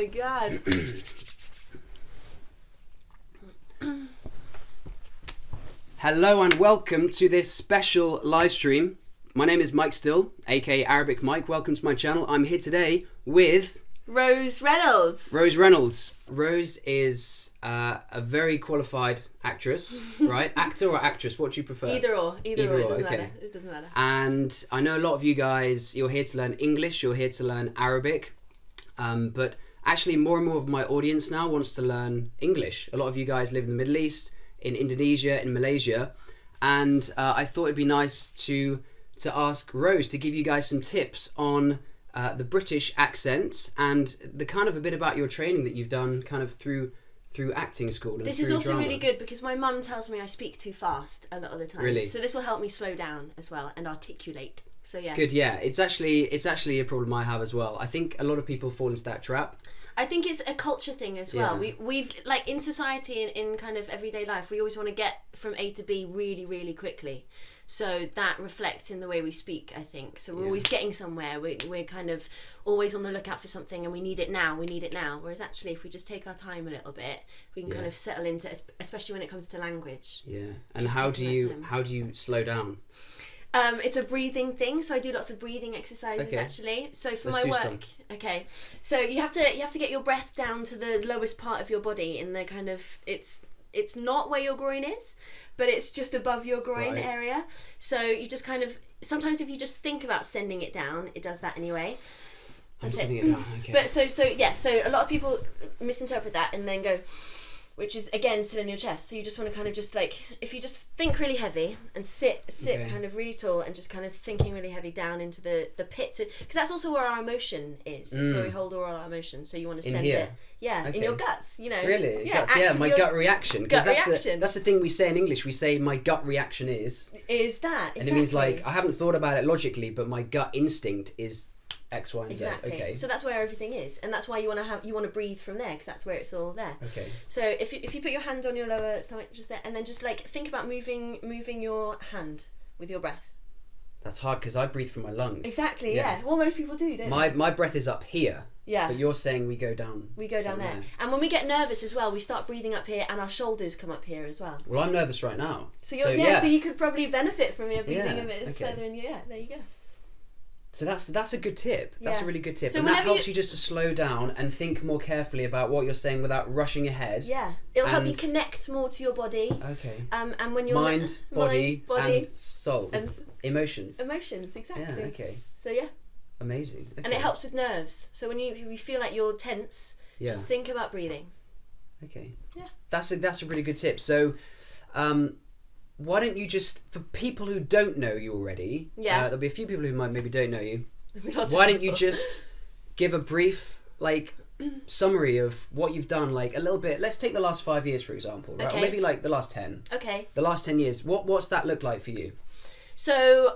my god. Hello and welcome to this special live stream. My name is Mike Still, aka Arabic Mike. Welcome to my channel. I'm here today with Rose Reynolds. Rose Reynolds. Rose is a very qualified actress, right? Actor or actress? What do you prefer? Either or. It doesn't okay. matter. It doesn't matter. And I know a lot of you guys, you're here to learn English, you're here to learn Arabic, but actually more and more of my audience now wants to learn English. A lot of you guys live in the Middle East, in Indonesia, in Malaysia, and I thought it'd be nice to ask Rose to give you guys some tips on the British accent and the kind of a bit about your training that you've done kind of through acting school. And this through is also drama. really good because my mum tells me I speak too fast a lot of the time. Really? So this will help me slow down as well and articulate. So yeah. Good, yeah. It's actually a problem I have as well. I think a lot of people fall into that trap. I think it's a culture thing as well. Yeah. We've like in society and in kind of everyday life, we always want to get from A to B really, really quickly. So that reflects in the way we speak, I think. So we're always getting somewhere. We're kind of always on the lookout for something and we need it now. Whereas actually, if we just take our time a little bit, we can kind of settle into, especially when it comes to language. Yeah. And how do you slow down? It's a breathing thing, so I do lots of breathing exercises actually. So for my work, so you have to get your breath down to the lowest part of your body in the kind of it's not where your groin is, but it's just above your groin area. So you just kind of sometimes if you just think about sending it down, it does that anyway. I'm sending it down. Okay. But so a lot of people misinterpret that and then go, which is again still in your chest. So you just want to kind of just like, if you just think really heavy and sit kind of really tall and just kind of thinking really heavy down into the pit. Because that's also where our emotion is. It's where we hold all our emotions. So you want to send it, in your guts. You know, really, yeah, guts, yeah, my gut reaction. Because that's the thing we say in English. We say my gut reaction is that exactly. And it means like I haven't thought about it logically, but my gut instinct is X, Y, and exactly. Z. Okay. So that's where everything is, and that's why you want to breathe from there, because that's where it's all there. Okay. So if you put your hand on your lower stomach, just there, and then just like think about moving your hand with your breath. That's hard because I breathe from my lungs. Exactly. Yeah. Well, most people do, don't they? My breath is up here. Yeah. But you're saying we go down. We go down there. And when we get nervous as well, we start breathing up here, and our shoulders come up here as well. Well, I'm nervous right now. So you could probably benefit from your breathing a bit further in. Yeah. There you go. So that's a good tip. That's a really good tip. So and that helps you just to slow down and think more carefully about what you're saying without rushing ahead. Yeah. It'll help you connect more to your body. Okay. And when you're mind, body, and soul. And emotions. Emotions, exactly. Yeah, okay. So yeah. Amazing. Okay. And it helps with nerves. So when you feel like you're tense, just think about breathing. Okay. Yeah. That's a really good tip. So why don't you just, for people who don't know you already, there'll be a few people who might maybe don't know you, why don't you just give a brief summary of what you've done, like a little bit. Let's take the last 5 years, for example, right? Or maybe like the last 10. Okay. The last 10 years. What's that look like for you? So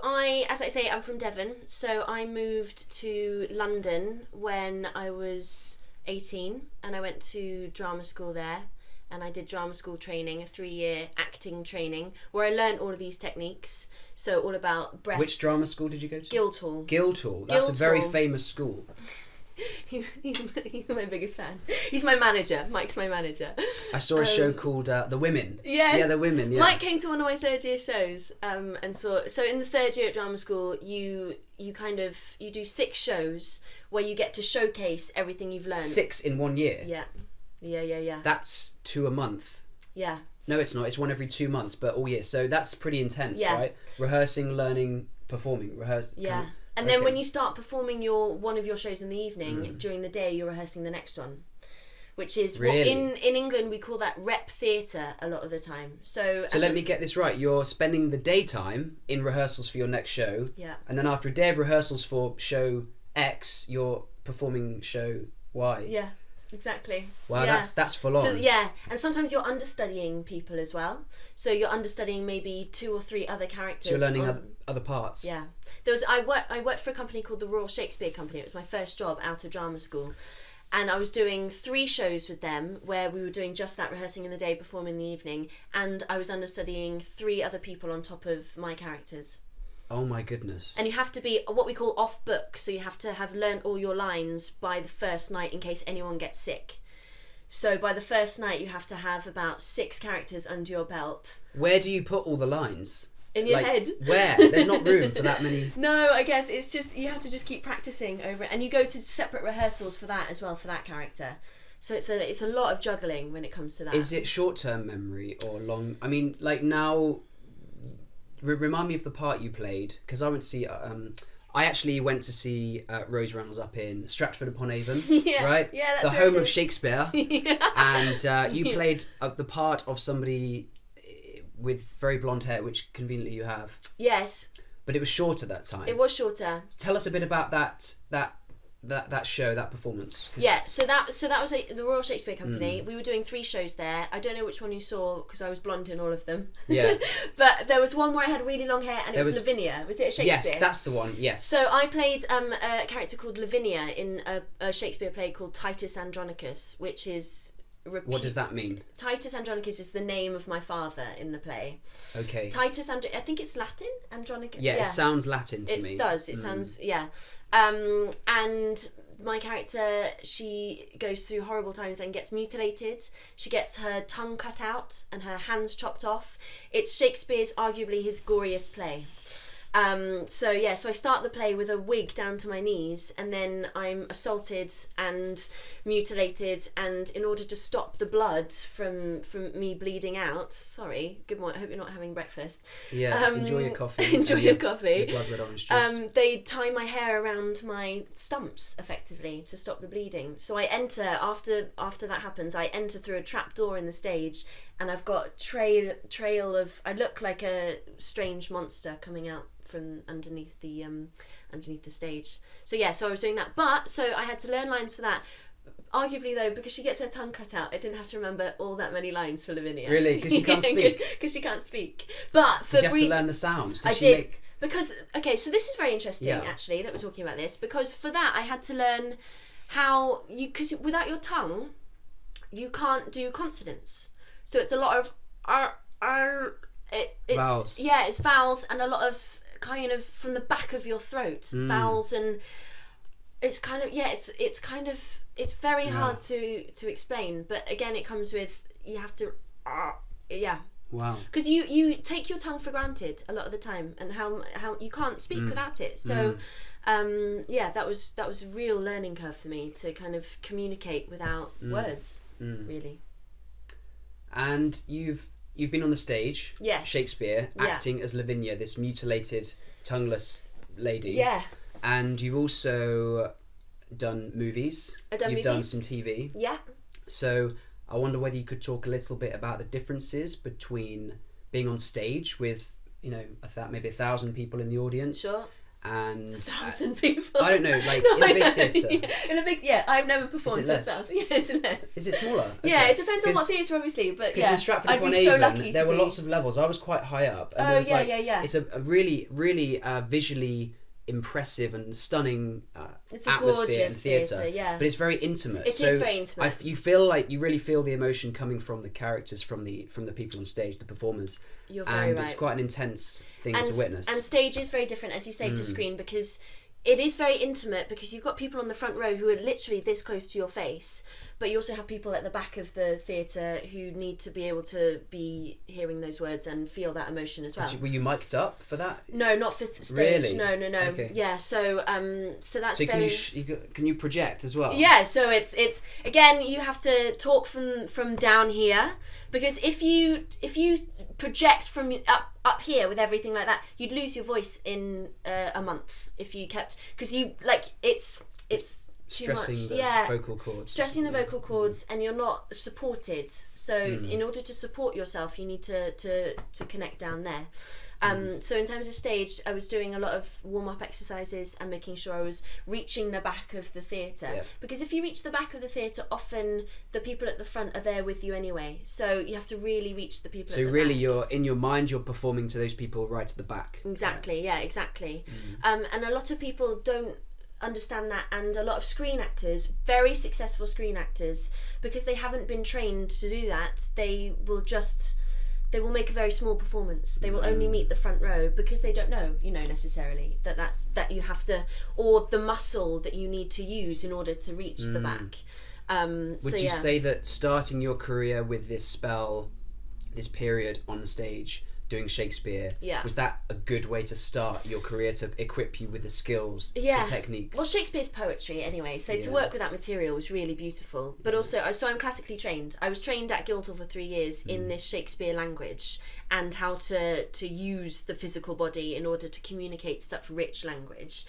as I say, I'm from Devon. So I moved to London when I was 18 and I went to drama school there. And I did drama school training, a 3-year acting training, where I learned all of these techniques. So all about breath. Which drama school did you go to? Guildhall. Guildhall. That's a very famous school. He's my biggest fan. He's my manager. Mike's my manager. I saw a show called The Women. Yes. Yeah, The Women. Yeah. Mike came to one of my 3rd year shows, and so in the 3rd year at drama school, you do 6 shows where you get to showcase everything you've learned. 6 in 1 year. Yeah. Yeah. That's 2 a month. Yeah. No, it's not. It's 1 every 2 months, but all year. So that's pretty intense, right? Rehearsing, learning, performing, Yeah. And then when you start performing one of your shows in the evening, during the day you're rehearsing the next one. Which is what in England we call that rep theatre a lot of the time. So let me get this right. You're spending the daytime in rehearsals for your next show. Yeah. And then after a day of rehearsals for show X, you're performing show Y. Yeah. Exactly. Wow, that's full on. So and sometimes you're understudying people as well. So you're understudying maybe 2 or 3 other characters. So you're learning other parts. Yeah. I worked for a company called the Royal Shakespeare Company. It was my first job out of drama school. And I was doing 3 shows with them where we were doing just that, rehearsing in the day, performing in the evening, and I was understudying 3 other people on top of my characters. Oh my goodness. And you have to be what we call off book, so you have to have learned all your lines by the first night in case anyone gets sick. So by the first night you have to have about 6 characters under your belt. Where do you put all the lines? In your head. Where? There's not room for that many. No, I guess it's just you have to just keep practicing over it, and you go to separate rehearsals for that as well for that character. So it's a lot of juggling when it comes to that. Is it short-term memory or long? I mean, like now, remind me of the part you played, because I went to see. I actually went to see Rose Reynolds up in Stratford-upon-Avon, yeah, right? Yeah, that's the home of Shakespeare. Yeah. And you played the part of somebody with very blonde hair, which conveniently you have. Yes. But it was short at that time. It was shorter. Tell us a bit about that show, that performance. Yeah, so that was the Royal Shakespeare Company. We were doing 3 shows there. I don't know which one you saw because I was blonde in all of them. Yeah. But there was one where I had really long hair and it was Lavinia. Was it a Shakespeare? Yes, that's the one. Yes. So I played a character called Lavinia in a Shakespeare play called Titus Andronicus, which is what does that mean? Titus Andronicus is the name of my father in the play. Okay. Titus I think it's Latin, Andronicus. Yeah, it sounds Latin to me. It does. It sounds, yeah. And my character, she goes through horrible times and gets mutilated. She gets her tongue cut out and her hands chopped off. It's Shakespeare's arguably his goriest play. So I start the play with a wig down to my knees, and then I'm assaulted and mutilated, and in order to stop the blood from me bleeding out, sorry, good morning, I hope you're not having breakfast. Yeah, enjoy your coffee. Enjoy your coffee. Your blood red orange juice. They tie my hair around my stumps effectively to stop the bleeding. So I enter after that happens. I enter through a trap door in the stage, and I've got trail of. I look like a strange monster coming out from underneath the stage. So I was doing that. But so I had to learn lines for that. Arguably though, because she gets her tongue cut out, I didn't have to remember all that many lines for Lavinia. Really? Because she can't speak? Because she can't speak. But for did you have to learn the sounds? I did. Because, okay, so this is very interesting actually that we're talking about this, because for that I had to learn how because without your tongue you can't do consonants. So it's a lot of it's vowels. Yeah, it's vowels and a lot of kind of from the back of your throat, vowels, and it's kind of it's very hard to explain, but again it comes with you have to wow, because you take your tongue for granted a lot of the time, and how you can't speak without it. So that was a real learning curve for me to kind of communicate without words, really. And you've been on the stage, yes, Shakespeare, acting as Lavinia, this mutilated, tongueless lady. Yeah. And you've also done movies. You've done some TV. Yeah. So I wonder whether you could talk a little bit about the differences between being on stage with, maybe 1,000 people in the audience. Sure. And 1,000 people. I don't know, like in a big theatre. In a big, I've never performed to 1,000. Yeah, it's less. Is it smaller? Okay. Yeah, it depends on what theatre, obviously. But because in Stratford-upon-Avon, there were lots of levels. I was quite high up. And It's a really, really visually impressive and stunning it's a atmosphere gorgeous and theatre. Yeah. But it's very intimate. It is very intimate. You really feel the emotion coming from the characters, from the people on stage, the performers. You're very right. And it's quite an intense thing to witness. And stage is very different, as you say, to screen, because it is very intimate, because you've got people on the front row who are literally this close to your face, but you also have people at the back of the theatre who need to be able to be hearing those words and feel that emotion as well. Were you mic'd up for that? No, not for stage. Really? No. Okay. Yeah, so that's so very... can you project as well? Yeah, so it's again, you have to talk from down here, because if you project from up here with everything like that, you'd lose your voice in a month if you kept, because you it's too stressing much. The vocal cords. Stressing the vocal cords, and you're not supported. So in order to support yourself, you need to connect down there. So in terms of stage, I was doing a lot of warm-up exercises and making sure I was reaching the back of the theatre. Because if you reach the back of the theatre, often the people at the front are there with you anyway. So you have to really reach the people at the back. So really, you're in your mind, you're performing to those people right at the back. Exactly, yeah, exactly. And a lot of people don't understand that, and a lot of screen actors, very successful screen actors, because they haven't been trained to do that, they will just they will make a very small performance. They will only meet the front row because they don't know, necessarily that you have to, or the muscle that you need to use in order to reach the back. Would you say that starting your career with this period on the stage doing Shakespeare, was that a good way to start your career, to equip you with the skills, the techniques? Well, Shakespeare's poetry anyway, so to work with that material was really beautiful. But also, so I'm classically trained. I was trained at Guildhall for 3 years in this Shakespeare language and how to use the physical body in order to communicate such rich language.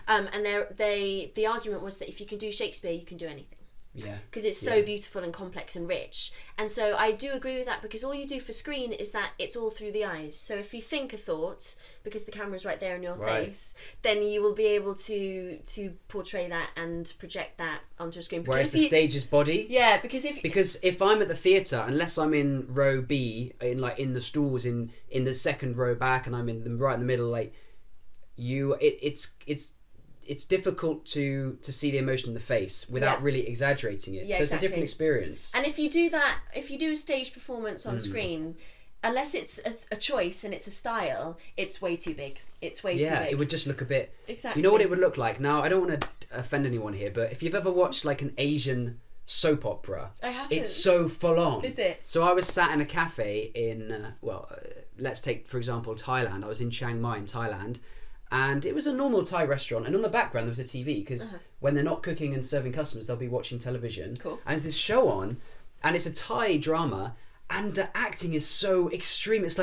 And the argument was that if you can do Shakespeare, you can do anything. Yeah, because it's so beautiful and complex and rich. And so I do agree with that, because all you do for screen is that it's all through the eyes. So if you think a thought, because the camera's right there in your face, then you will be able to portray that and project that onto a screen. Because whereas the stage is body. Yeah, because if I'm at the theatre, unless I'm in row B, in the stalls in the second row back, and I'm right in the middle, it's difficult to see the emotion in the face without really exaggerating it. So it's a different experience. And if you do a stage performance on screen, unless it's a choice and it's a style, it's way too big. It's way too big. Yeah, it would just look a bit... Exactly. You know what it would look like? Now, I don't want to offend anyone here, but if you've ever watched an Asian soap opera, I haven't. It's so full on. Is it? So I was sat in a cafe in, let's take, for example, Thailand. I was in Chiang Mai in Thailand, and it was a normal Thai restaurant, and on the background there was a TV, because when they're not cooking and serving customers, they'll be watching television. Cool. And there's this show on, and it's a Thai drama, and the acting is so extreme. It's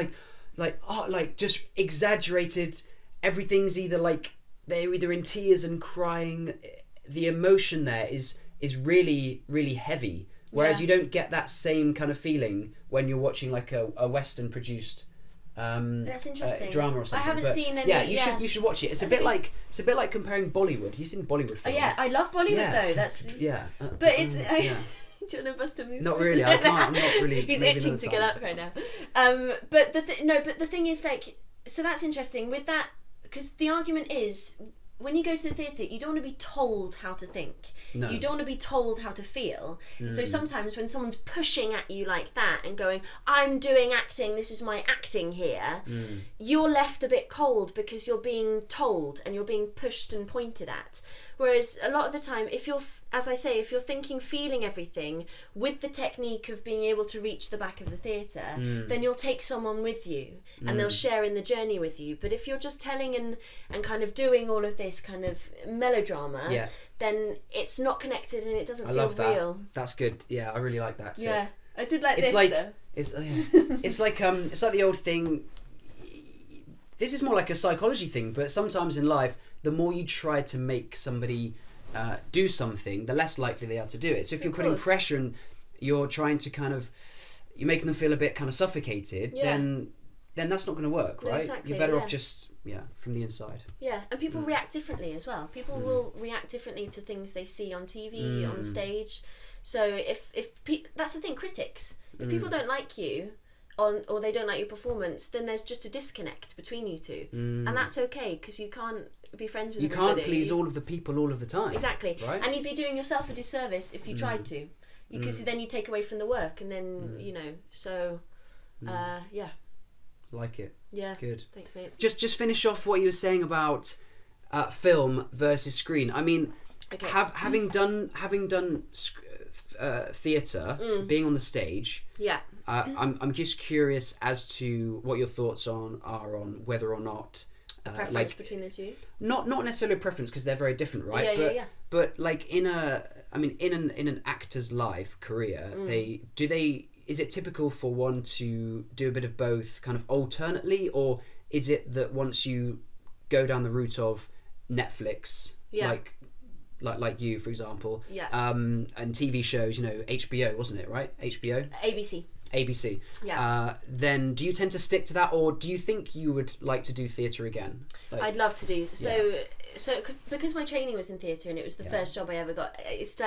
just exaggerated. Everything's they're either in tears and crying. The emotion there is really, really heavy. Whereas you don't get that same kind of feeling when you're watching a Western produced that's interesting. Drama or something. I haven't seen any. Yeah, you should watch it. It's a bit like comparing Bollywood. You've seen Bollywood films. Yeah, I love Bollywood though. That's but it's. Do you want to bust a move? Not really. I can't. I'm not really. He's itching to get up right now. But the thing is, so that's interesting with that, because the argument is, when you go to the theatre, you don't want to be told how to think. No. You don't want to be told how to feel. So sometimes when someone's pushing at you like that and going, I'm doing acting, this is my acting here, you're left a bit cold, because you're being told and you're being pushed and pointed at. Whereas a lot of the time, if you're thinking, feeling everything with the technique of being able to reach the back of the theatre, then you'll take someone with you and they'll share in the journey with you. But if you're just telling and kind of doing all of this kind of melodrama, then it's not connected and it doesn't feel real. That's good. Yeah, I really like that too. Yeah, I did like it's this like, though. It's like the old thing. This is more like a psychology thing, but sometimes in life, the more you try to make somebody do something, the less likely they are to do it. So if you're putting pressure and you're trying to you're making them feel a bit kind of suffocated, then that's not going to work, right? Exactly, you're better off just from the inside. Yeah, and people react differently as well. People will react differently to things they see on TV, on stage. So if that's the thing, critics. If people don't like you, or they don't like your performance, then there's just a disconnect between you two, and that's okay, because you can't be friends with everybody. You can't please all of the people all of the time. Exactly, right? And you'd be doing yourself a disservice if you tried to, because then you take away from the work, and then like it. Yeah, good. Thanks, mate. Just finish off what you were saying about film versus screen. I mean, having done theatre, being on the stage. Yeah. I'm just curious as to what your thoughts are on whether or not a preference between the two. Not necessarily a preference, because they're very different, right? But in an actor's life career, is it typical for one to do a bit of both, kind of alternately, or is it that once you go down the route of Netflix, like you, for example, and TV shows, HBO, wasn't it, right? HBO? ABC. Yeah. Then do you tend to stick to that, or do you think you would like to do theatre again? I'd love to do so because my training was in theatre and it was the first job I ever got. It's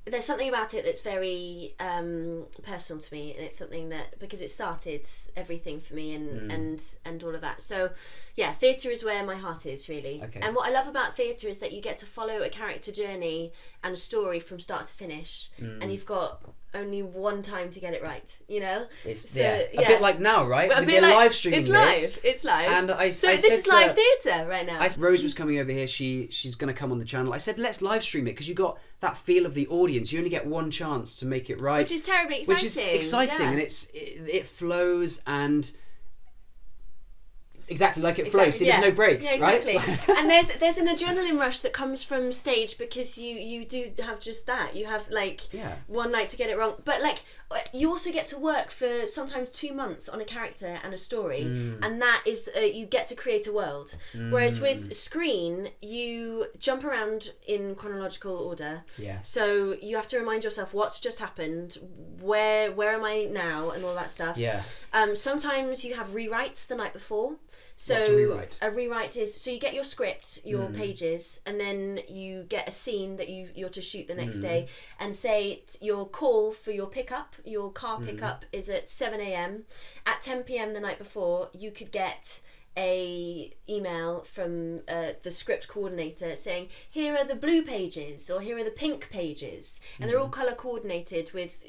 there's something about it that's very personal to me, and it's something that, because it started everything for me and all of that. So theatre is where my heart is, really. Okay. And what I love about theatre is that you get to follow a character journey and a story from start to finish, and you've got only one time to get it right, you know? It's a bit like now, right? We're live streaming It's live. And this is live theatre right now. Rose was coming over here. She's going to come on the channel. I said, let's live stream it because you got that feel of the audience. You only get one chance to make it right. Which is terribly exciting. Which is exciting, and it flows and... Exactly, like it flows. See, there's no breaks, exactly. Right? And there's an adrenaline rush that comes from stage because you do have just that. You have one night to get it wrong, but you also get to work for sometimes 2 months on a character and a story, and that is you get to create a world. Whereas with screen, you jump around in chronological order. Yes. So you have to remind yourself what's just happened, where am I now, and all that stuff. Yeah. Sometimes you have rewrites the night before. So a rewrite is, so you get your script, your pages, and then you get a scene that you're to shoot the next day, and say your call for your pickup, your car pickup is at 7 a.m. At 10 p.m. the night before, you could get a email from the script coordinator saying, here are the blue pages, or here are the pink pages, and they're all colour coordinated with,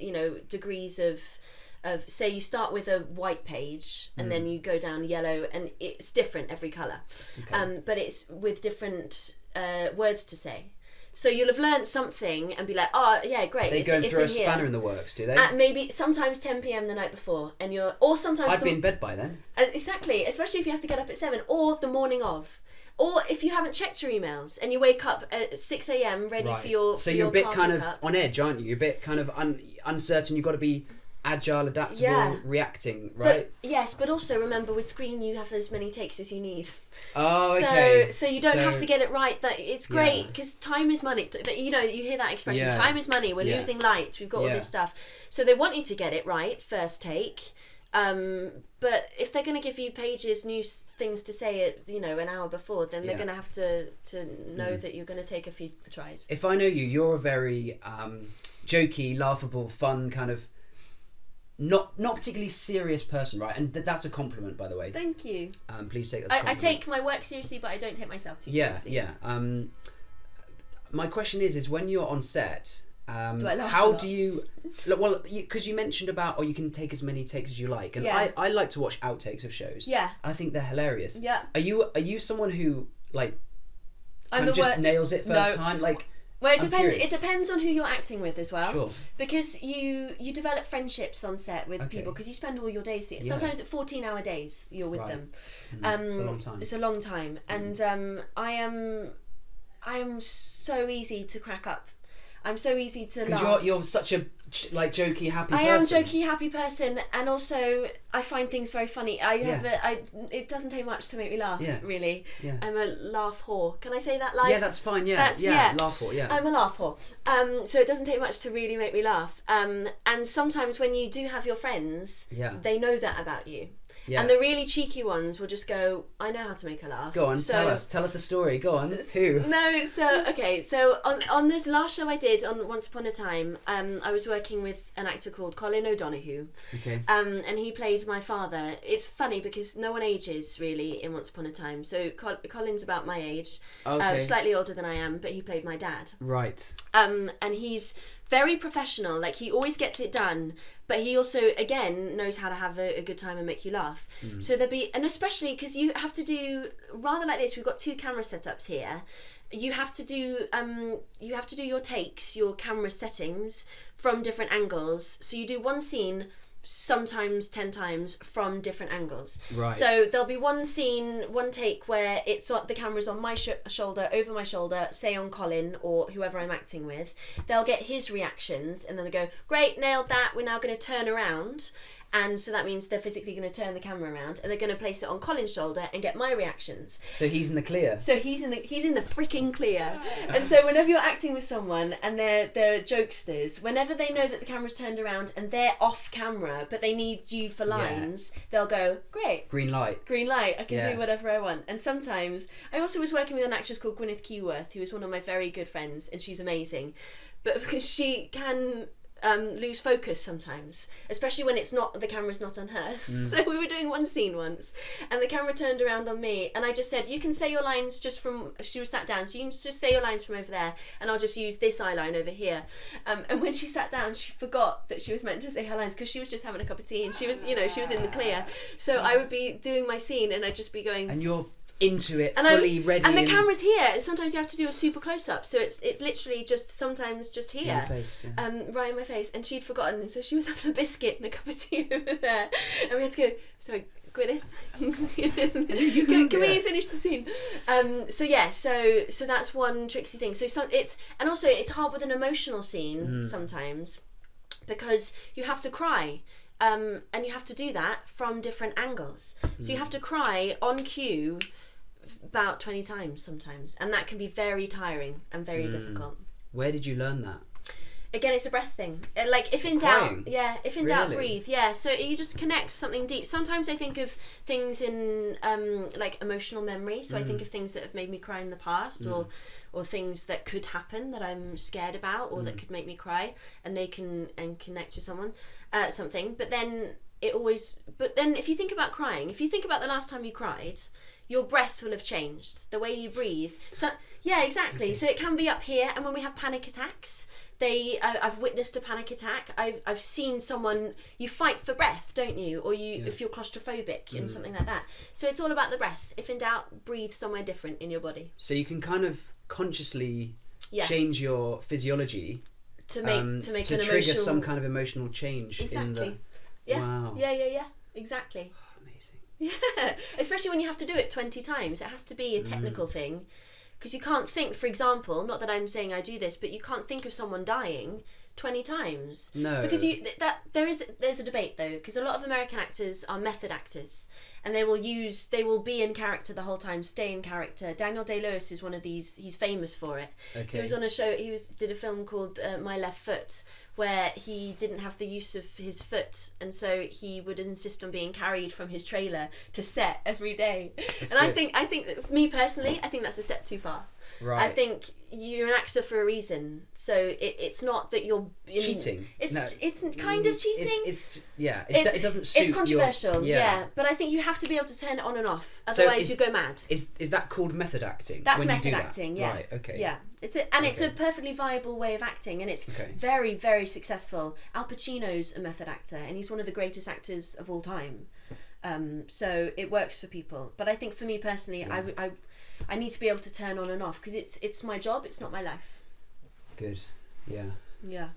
degrees of, say you start with a white page and then you go down yellow, and it's different every colour, but it's with different words to say. So you'll have learnt something and be like, oh yeah, great. They go through a spanner in the works, do they? Maybe sometimes 10 p.m. the night before, or sometimes I'd be in bed by then. Exactly, especially if you have to get up at 7 or the morning of. Or if you haven't checked your emails and you wake up at 6 a.m. ready for your So you're a bit kind of on edge, aren't you? You're a bit kind of uncertain. You've got to be agile, adaptable, reacting, right? But also remember with screen you have as many takes as you need. Oh, okay. So you don't have to get it right. That it's great because time is money. You hear that expression. Yeah. Time is money. We're losing light. We've got all this stuff. So they want you to get it right first take. But if they're going to give you pages, new things to say at an hour before, then they're going to have to know that you're going to take a few tries. If I know you, you're a very jokey, laughable, fun kind of. Not particularly serious person, right? And that's a compliment, by the way. Thank you. Please take that as a compliment. I take my work seriously, but I don't take myself too seriously. Yeah. My question is when you're on set, do I laugh how do you... Well, because you mentioned about, you can take as many takes as you like. And I like to watch outtakes of shows. Yeah. I think they're hilarious. Yeah. Are you someone who, just nails it first time? Well, it depends. It depends on who you're acting with as well. Sure. Because you develop friendships on set with people because you spend all your days together. Sometimes at 14-hour days you're with them. It's a long time. It's a long time, and I am so easy to crack up. I'm so easy to laugh. Because you're such a jokey, happy person. I am jokey, happy person, and also I find things very funny. It doesn't take much to make me laugh, really. Yeah. I'm a laugh whore. Can I say that live? Yeah, that's fine. Yeah, laugh whore. Yeah, I'm a laugh whore. So it doesn't take much to really make me laugh. And sometimes when you do have your friends, they know that about you. Yeah. And the really cheeky ones will just go, I know how to make her laugh. Go on, tell us a story. Go on. Who? No, so on this last show I did on Once Upon a Time, I was working with an actor called Colin O'Donoghue. Okay. And he played my father. It's funny because no one ages really in Once Upon a Time. So Colin's about my age, slightly older than I am, but he played my dad. Right. And he's very professional. He always gets it done. But he also, again, knows how to have a good time and make you laugh. So there'll be, and especially because you have to do, rather like this, we've got 2 camera setups here. You have to do your takes, your camera settings from different angles. So you do one scene sometimes 10 times from different angles. Right. So there'll be one scene, one take where the camera's on my shoulder, over my shoulder, say on Colin or whoever I'm acting with. They'll get his reactions and then they go, great, nailed that, we're now going to turn around. And so that means they're physically going to turn the camera around and they're going to place it on Colin's shoulder and get my reactions. So he's in the clear. So he's in the freaking clear. And so whenever you're acting with someone and they're jokesters, whenever they know that the camera's turned around and they're off camera but they need you for lines, they'll go, great. Green light. I can do whatever I want. And sometimes, I also was working with an actress called Gwyneth Keyworth, who is one of my very good friends, and she's amazing. But because she can lose focus sometimes, especially when the camera's not on her. So we were doing one scene once and the camera turned around on me and I just said, you can say your lines just from, she was sat down, so you can just say your lines from over there and I'll just use this eye line over here. And when she sat down, she forgot that she was meant to say her lines because she was just having a cup of tea and she was, she was in the clear. So I would be doing my scene and I'd just be going... And you're into it, and fully ready. And the camera's here. Sometimes you have to do a super close-up, so it's literally just sometimes just here. In your face, yeah. Right in my face. And she'd forgotten, and so she was having a biscuit and a cup of tea over there. And we had to go, sorry, Gwyneth, can we finish the scene? So that's one tricksy thing. So it's hard with an emotional scene sometimes because you have to cry. And you have to do that from different angles. So you have to cry on cue about 20 times sometimes, and that can be very tiring and very difficult. Where did you learn that? Again, it's a breath thing. Like if in doubt, if in doubt, breathe. Yeah, so you just connect something deep. Sometimes I think of things in like emotional memory. So I think of things that have made me cry in the past, or things that could happen that I'm scared about, or that could make me cry, and they can connect with something. But then if you think about crying, if you think about the last time you cried, your breath will have changed, the way you breathe. So yeah, exactly. So it can be up here, and when we have panic attacks, I've witnessed a panic attack. I've seen someone, you fight for breath, don't you? Or if you're claustrophobic and something like that. So it's all about the breath. If in doubt, breathe somewhere different in your body. So you can kind of consciously change your physiology to trigger some kind of emotional change. Exactly. Wow. Yeah. Exactly. Oh, amazing. Yeah, especially when you have to do it 20 times. It has to be a technical thing. Because you can't think, for example, not that I'm saying I do this, but you can't think of someone dying 20 times. No. Because there's a debate though, because a lot of American actors are method actors, and they will be in character the whole time, stay in character. Daniel Day-Lewis is one of these. He's famous for it. Okay. He was on a show. Did a film called My Left Foot, where he didn't have the use of his foot, and so he would insist on being carried from his trailer to set every day. That's and good. I think, me personally, I think that's a step too far. Right. I think you're an actor for a reason, so it's not that you're cheating. It's kind of cheating. It doesn't suit. It's controversial, but I think you have to be able to turn it on and off, otherwise you go mad. Is that called method acting? That's method acting. Yeah. Right. Okay. Yeah. It's a perfectly viable way of acting, and it's very, very successful. Al Pacino's a method actor, and he's one of the greatest actors of all time. So it works for people, but I think for me personally, I need to be able to turn on and off because it's my job. It's not my life. Good. Yeah. Yeah.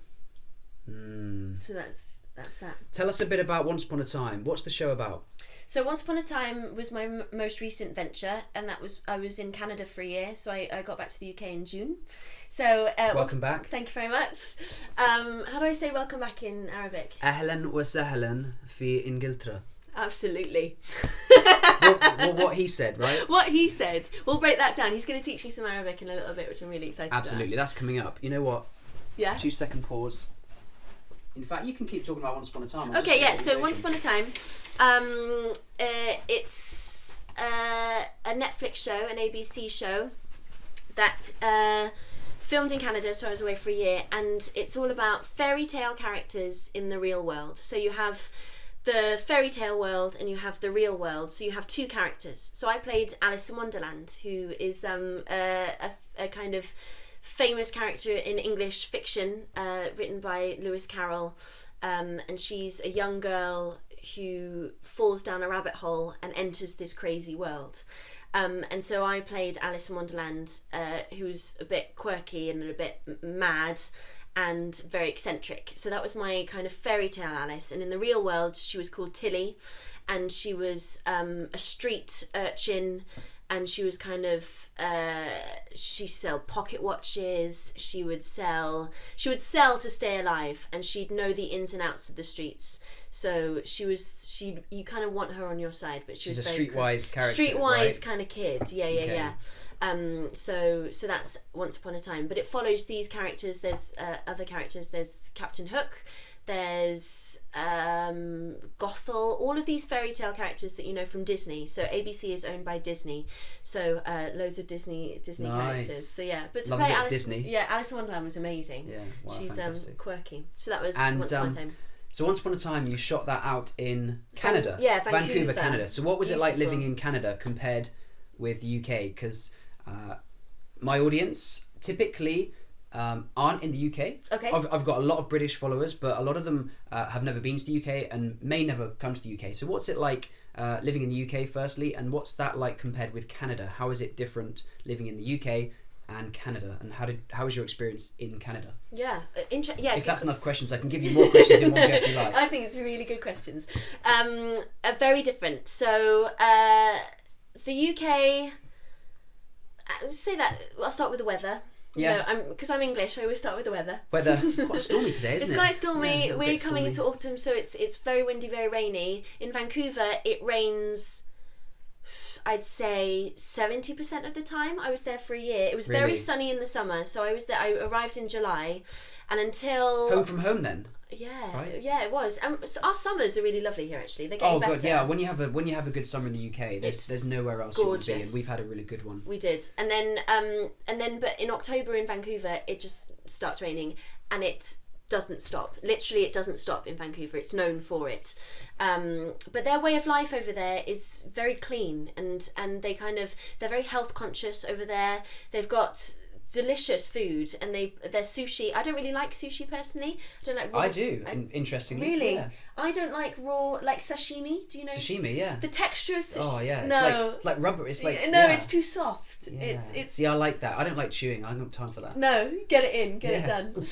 So that's that. Tell us a bit about Once Upon a Time. What's the show about? So Once Upon a Time was my most recent venture, and I was in Canada for a year, so I got back to the UK in June. So welcome back. Thank you very much. How do I say welcome back in Arabic? أهلا وسهلا في إنجلترا. Absolutely. what he said, right? What he said. We'll break that down. He's going to teach me some Arabic in a little bit, which I'm really excited Absolutely, that's coming up. You know what? Yeah. 2-second pause. In fact, you can keep talking about Once Upon a Time. Okay, yeah. So Once Upon a Time, it's a Netflix show, an ABC show that filmed in Canada. So I was away for a year, and it's all about fairy tale characters in the real world. So you have the fairy tale world and you have the real world, so you have two characters. So I played Alice in Wonderland, who is a kind of famous character in English fiction, written by Lewis Carroll, and she's a young girl who falls down a rabbit hole and enters this crazy world. And so I played Alice in Wonderland, who's a bit quirky and a bit mad and very eccentric. So that was my kind of fairy tale Alice. And in the real world, she was called Tilly, and she was a street urchin, and she was kind of she sold pocket watches. She would sell to stay alive, and she'd know the ins and outs of the streets. So you kind of want her on your side, but she's a streetwise character, streetwise kind of kid. Yeah. So that's Once Upon a Time, but it follows these characters. There's other characters. There's Captain Hook. There's Gothel. all of these fairy tale characters that you know from Disney. So ABC is owned by Disney, so loads of Disney characters. So yeah, but to play Alice, Alice in Wonderland was amazing. Yeah, wow, she's fantastic. Quirky. So that was Once Upon a Time. So Once Upon a Time, you shot that out in Canada. Vancouver, Canada. So what was it like living in Canada compared with the UK? Because my audience typically aren't in the UK. Okay. I've got a lot of British followers, but a lot of them have never been to the UK and may never come to the UK. So what's it like living in the UK firstly, and what's that like compared with Canada? How is it different living in the UK and Canada, and how was your experience in Canada? If that's enough questions, I can give you more questions in one go if you like. I think it's really good questions. Very different. So the UK, I would say that I'll start with the weather. Because I'm English, I always start with the weather. Weather, quite stormy today, isn't it? It's quite stormy. Yeah, we're coming into autumn, so it's very windy, very rainy. In Vancouver, it rains, I'd say 70% of the time. I was there for a year. It was very sunny in the summer, so I was there. I arrived in July, and until home from home then. Yeah, it was. So our summers are really lovely here. Actually, they're getting better. God, yeah. When you have a good summer in the UK, there's nowhere else gorgeous. You want to be, and we've had a really good one. We did, and then, but in October in Vancouver, it just starts raining, and it doesn't stop. Literally, it doesn't stop in Vancouver. It's known for it. But their way of life over there is very clean, and they're very health conscious over there. They've got delicious food, and their sushi. I don't really like sushi personally. I don't like raw. I do. Interestingly, really. Yeah. I don't like raw, like sashimi. Do you know sashimi? Yeah. The texture of sashimi. Oh yeah. No. It's like rubber. It's like it's too soft. Yeah. It's. See, I like that. I don't like chewing. I haven't got time for that. No, get it in, get it done.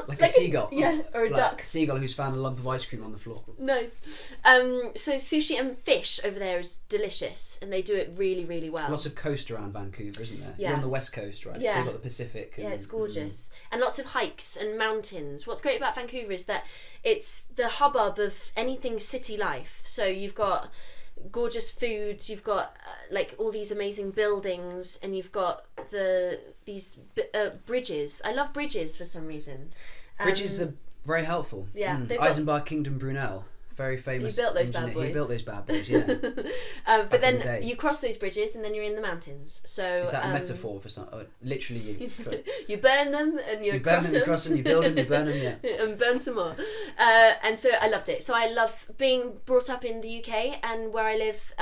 Like a seagull. Or a duck. A seagull who's found a lump of ice cream on the floor. Nice. So sushi and fish over there is delicious, and they do it really, really well. Lots of coast around Vancouver, isn't there? Yeah. You're on the west coast, right? Yeah. So you've got the Pacific. Yeah, it's gorgeous. And lots of hikes and mountains. What's great about Vancouver is that it's the hubbub of anything city life. So you've got gorgeous food, you've got like all these amazing buildings, and you've got these bridges. I love bridges for some reason. Bridges are very helpful. Yeah. Eisenbach Kingdom Brunel. Very famous. He built those engineer. bad boys. He built those bad boys, yeah. But then you cross those bridges and then you're in the mountains. So is that a metaphor for something? Literally, you burn them and you cross them. You build them, you burn them, yeah, and burn some more. And so I loved it. So I love being brought up in the UK, and where I live,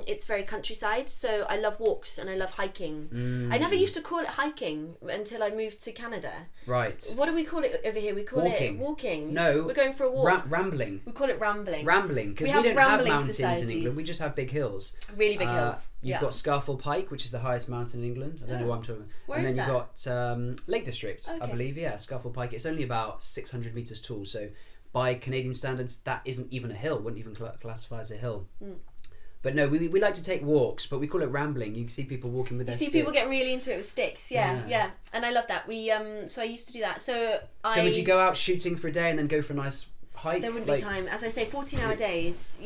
it's very countryside. So I love walks and I love hiking. I never used to call it hiking until I moved to Canada. Right. What do we call it over here? We call it walking. No, we're going for a walk. Rambling. We call it rambling. Because we don't have mountains in England. We just have big hills. Really big hills. You've got Scafell Pike, which is the highest mountain in England. I don't know what I'm talking about. Where and is then that? You've got Lake District, I believe. Yeah, Scafell Pike. It's only about 600 metres tall. So by Canadian standards, that isn't even a hill. Wouldn't even classify as a hill. But no, we like to take walks, but we call it rambling. You see people walking with their sticks. You see people get really into it with sticks, yeah. And I love that. So I used to do that. So would you go out shooting for a day and then go for a nice hike? There wouldn't be time. As I say, 14-hour days.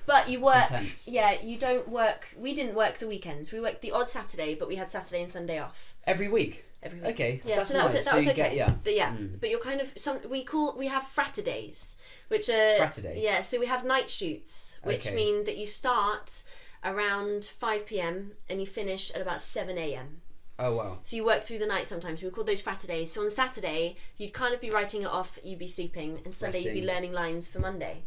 But you work. You don't work. We didn't work the weekends. We worked the odd Saturday, but we had Saturday and Sunday off. Every week. Okay. Yeah. That's so that nice. was that was okay. But But you're kind of we have Fraturdays, which are Saturday. Yeah. So we have night shoots, which mean that you start around 5 p.m. and you finish at about 7 a.m. Oh wow. So you work through the night sometimes. We call those Saturdays. So on Saturday, you'd kind of be writing it off, you'd be sleeping, and Sunday you'd be learning lines for Monday.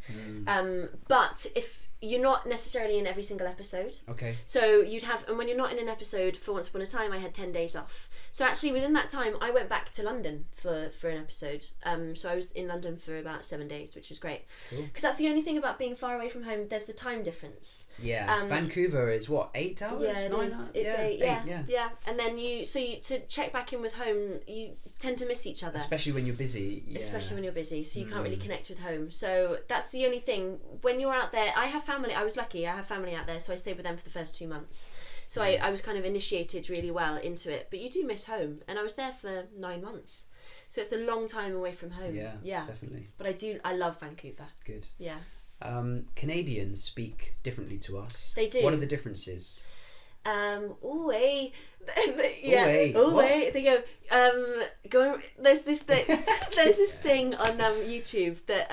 But if you're not necessarily in every single episode. Okay. So you'd have, and when you're not in an episode for Once Upon a Time, I had 10 days off. So actually within that time, I went back to London for an episode. So I was in London for about 7 days, which was great. Cool. Because that's the only thing about being far away from home, there's the time difference. Yeah. Vancouver is what, 8 hours? Yeah, it 9 is. hours? It's 8, yeah. And then to check back in with home, you tend to miss each other. Especially when you're busy. Yeah. Especially when you're busy, so you can't really connect with home. So that's the only thing. When you're out there, I have family. I was lucky. I have family out there, so I stayed with them for the first 2 months. So I was kind of initiated really well into it. But you do miss home, and I was there for 9 months. So it's a long time away from home. Yeah, definitely. But I love Vancouver. Good. Yeah. Canadians speak differently to us. They do. What are the differences? OUAT. OUAT. They go. There's this thing. There's this thing on YouTube that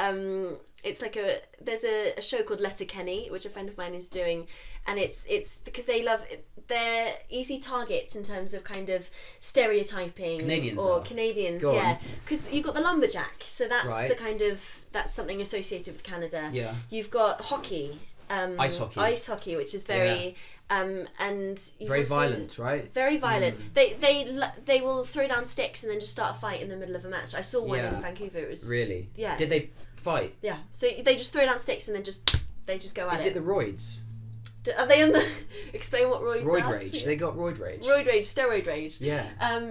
it's like there's a show called Letterkenny, which a friend of mine is doing, and it's because they're easy targets in terms of kind of stereotyping. Canadians, yeah, because you've got the lumberjack, so that's the kind of that's something associated with Canada. Yeah, you've got hockey, ice hockey, which is very. And very violent, right? Very violent. They will throw down sticks and then just start a fight in the middle of a match. I saw one in Vancouver. It was really. Yeah. Did they fight? Yeah. So they just throw down sticks and then they just go at it. Is it the roids? Are they in the? Explain what roids are. Roid rage. They got roid rage. Roid rage, steroid rage. Yeah.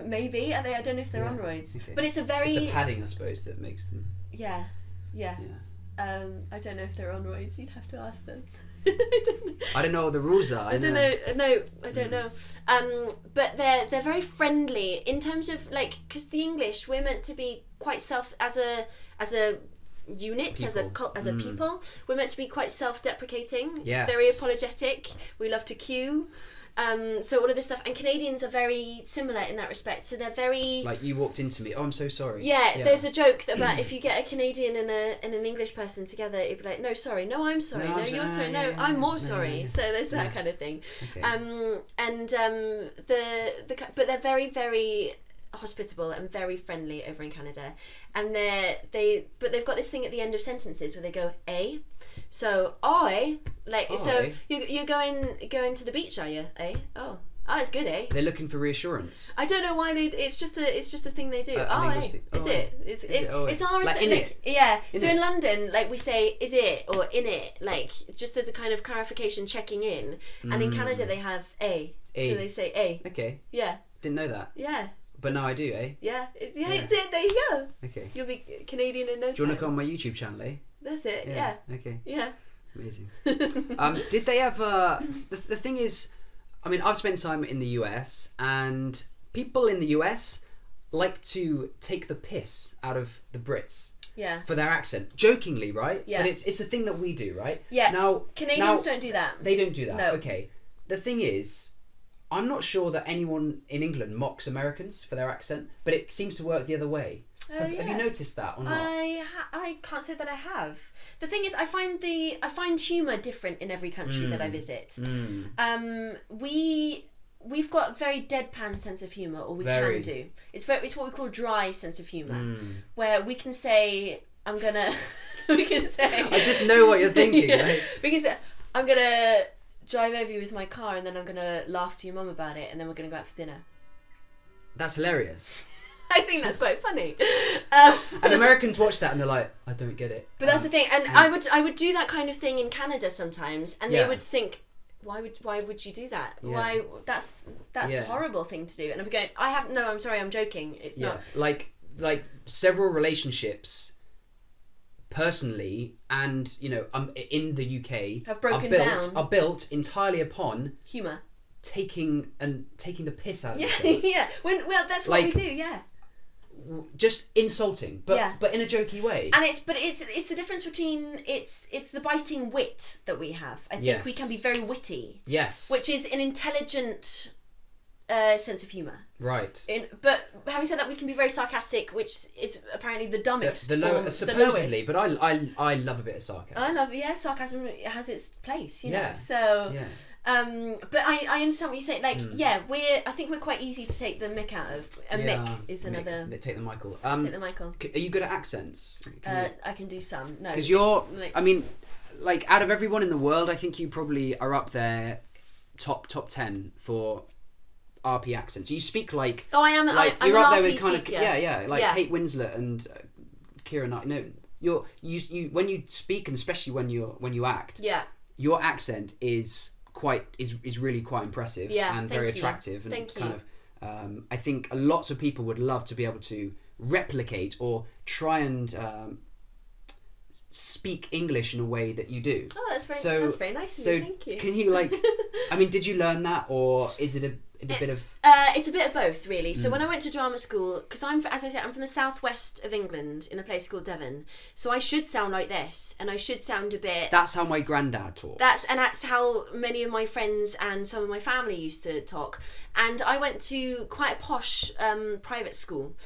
Maybe are they? I don't know if they're on roids, but it's a very. It's the padding, I suppose, that makes them. Yeah. I don't know if they're on roids. You'd have to ask them. I don't know what the rules are. I don't know. No, I don't know. But they're very friendly in terms of like, because the English, we're meant to be quite as a unit, people. as a people, we're meant to be quite self-deprecating. Yes. Very apologetic. We love to queue. So all of this stuff, and Canadians are very similar in that respect. So they're very like, you walked into me. Oh, I'm so sorry. Yeah, there's a joke about if you get a Canadian and an English person together, it'd be like, no, sorry, no, I'm sorry, no, you're sorry, no, I'm more sorry. So there's that kind of thing. Okay. But they're very, very hospitable and very friendly over in Canada, and but they've got this thing at the end of sentences where they go a. So so you're going to the beach, are you? Oh, it's good, eh? They're looking for reassurance. I don't know why it's just a thing they do. Is it? It's our like in it. Yeah. So in London, like we say, is it or in it, like just as a kind of clarification, checking in. And in Canada they have a. So they say a. Okay. Yeah. Didn't know that. Yeah. But now I do, eh? Yeah. It did. There you go. Okay. You'll be Canadian in no time. Do you want to go on my YouTube channel, eh? That's it. Yeah. Okay. Yeah. Amazing. Did they ever? The thing is, I mean, I've spent time in the US, and people in the US like to take the piss out of the Brits. Yeah. For their accent, jokingly, right? Yeah. But it's a thing that we do, right? Yeah. Now Canadians don't do that. They don't do that. No. Okay. The thing is, I'm not sure that anyone in England mocks Americans for their accent, but it seems to work the other way. Have you noticed that or not? I can't say that I have. The thing is, I find humour different in every country that I visit. We've got a very deadpan sense of humour, or we can do. It's what we call dry sense of humour, where we can say, I'm gonna. We can say. I just know what you're thinking. Yeah, right? we can say, I'm gonna drive over you with my car, and then I'm gonna laugh to your mum about it, and then we're gonna go out for dinner. That's hilarious. I think that's quite funny. And Americans watch that and they're like, I don't get it. But that's the thing, and I would do that kind of thing in Canada sometimes, and they would think, why would you do that? Yeah. Why that's a horrible thing to do. And I'm going, I'm sorry, I'm joking. It's not like several relationships. Personally, and in the UK, have broken down. Are built entirely upon humour, taking the piss out of each other. Yeah. That's what we do. Yeah. Just insulting, but in a jokey way. And it's the difference between it's the biting wit that we have. I think we can be very witty. Yes. Which is an intelligent sense of humour. Right. But having said that, we can be very sarcastic, which is apparently the dumbest. Supposedly, the but I love a bit of sarcasm. Sarcasm has its place, know. So but I understand what you say. Like, I think we're quite easy to take the mick out of. Mick is another. Take the Michael. Take the Michael. Are you good at accents? I can do some. No, because you're. I mean, like, out of everyone in the world, I think you probably are up there, top 10 for RP accents. You speak like. Oh, I am. Like, I'm you're an up there RP with kind speaker. of like Kate Winslet and Keira Knightley. No, you when you speak, and especially when you act. Yeah. Your accent is really quite impressive and very attractive. And Thank you. Kind of, I think lots of people would love to be able to replicate or try and speak English in a way that you do. Oh, that's very nice of you. Thank you. Can you I mean, did you learn that, or is it it's a bit of both, really. So when I went to drama school, because I'm from the southwest of England in a place called Devon, so I should sound like this, and I should sound a bit. That's how my granddad talks. That's how many of my friends and some of my family used to talk. And I went to quite a posh private school,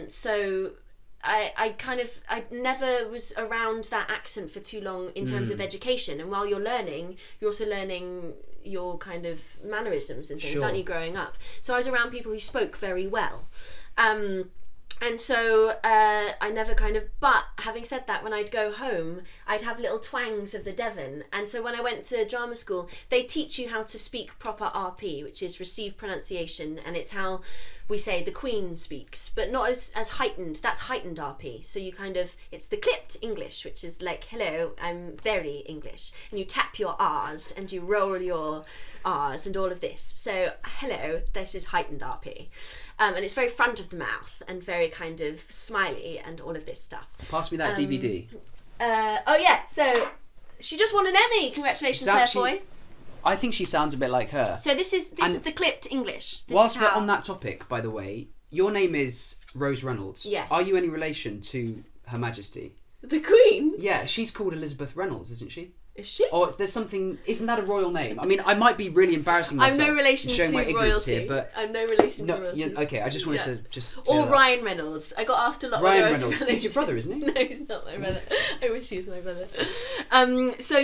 so I never was around that accent for too long in terms of education. And while you're learning, you're also learning your kind of mannerisms and things, aren't you, growing up? So I was around people who spoke very well. And so I never kind of... But having said that, when I'd go home, I'd have little twangs of the Devon. And so when I went to drama school, they teach you how to speak proper RP, which is received pronunciation. And it's how we say the Queen speaks, but not as heightened. That's heightened RP. So you kind of... It's the clipped English, which is like, hello, I'm very English. And you tap your R's and you roll your R's and all of this. So, hello, this is heightened RP. And it's very front of the mouth and very kind of smiley and all of this stuff. Pass me that DVD. Oh yeah, so she just won an Emmy. Congratulations, Claire Foy. I think she sounds a bit like her. So this is the clipped English. Whilst we're on that topic, by the way, your name is Rose Reynolds. Yes. Are you any relation to Her Majesty? The Queen? Yeah, she's called Elizabeth Reynolds, isn't she? Is she? Or there's something... Isn't that a royal name? I mean, I might be really embarrassing myself. I'm no relation showing to my ignorance royalty. here, but... I'm no relation to royalty. Okay, I just wanted to just... Or Ryan Reynolds. I got asked a lot. Ryan Reynolds. He's your brother, isn't he? No, he's not my brother. I wish he was my brother. So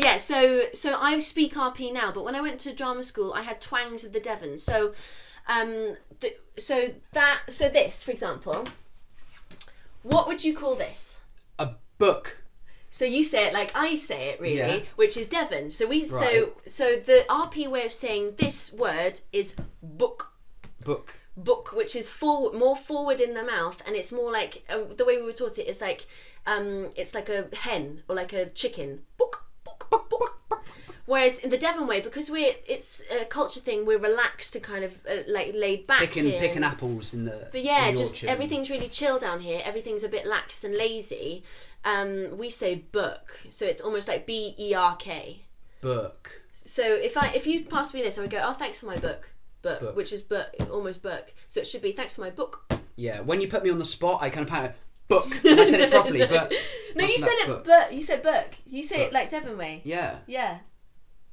I speak RP now, but when I went to drama school, I had twangs of the Devon. So, this, for example, what would you call this? A book. So you say it like I say it, really, which is Devon. So so the RP way of saying this word is book. Book, which is more forward in the mouth, and it's more like the way we were taught it is like it's like a hen or like a chicken. Book. Whereas in the Devon way, because it's a culture thing, we're relaxed and kind of like laid back picking apples in the... But yeah, just everything's really chill down here. Everything's a bit lax and lazy. We say book, so it's almost like BERK. Book. So if you pass me this, I would go, oh, thanks for my book, which is almost book. So it should be thanks for my book. Yeah, when you put me on the spot, I kind of panic. Book, and I said it properly, but no, you said it. But you said book. You say it like Devon way. Yeah. Yeah.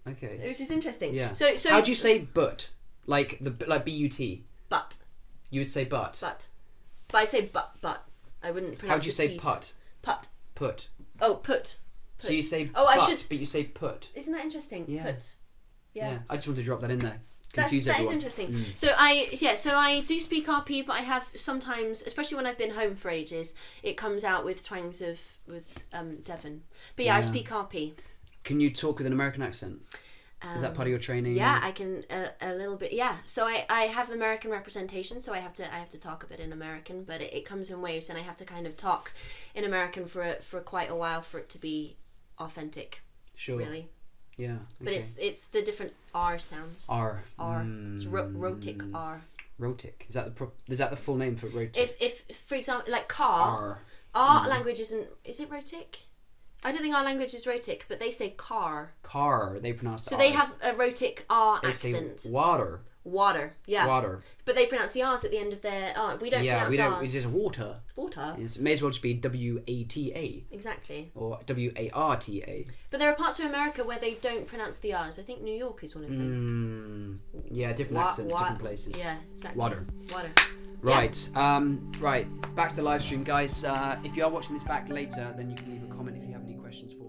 Okay. Which is interesting. Yeah. So how do you say but? Like BUT? But. You would say but. But I say but. I wouldn't pronounce. How do you say put? Put. Oh, put. So you say but you say put. Isn't that interesting? Yeah. Put. Yeah. I just wanted to drop that in there. That is interesting. So I do speak RP, but I have sometimes, especially when I've been home for ages, it comes out with twangs with Devon. But I speak RP. Can you talk with an American accent? Is that part of your training? Yeah, I can a little bit. Yeah, so I have American representation, so I have to talk a bit in American, but it comes in waves, and I have to kind of talk in American for quite a while for it to be authentic. Sure. Really. Yeah. Okay. But it's the different R sounds. R. It's rhotic R. Rhotic. Is that the full name for rhotic? If for example, like car. Our language isn't. Is it rhotic? I don't think our language is rhotic, but they say car. Car. They pronounce the So R's. they have a rhotic R accent. Say water. Water. Yeah. Water. But they pronounce the R's at the end of their R. We don't pronounce R's. It's just water. Water. It may as well just be WATA. Exactly. Or WARTA. But there are parts of America where they don't pronounce the R's. I think New York is one of them. Yeah, different accents, different places. Yeah, exactly. Water. Right. Yeah. Right. Back to the live stream, guys. If you are watching this back later, then you can leave a comment if you have any questions for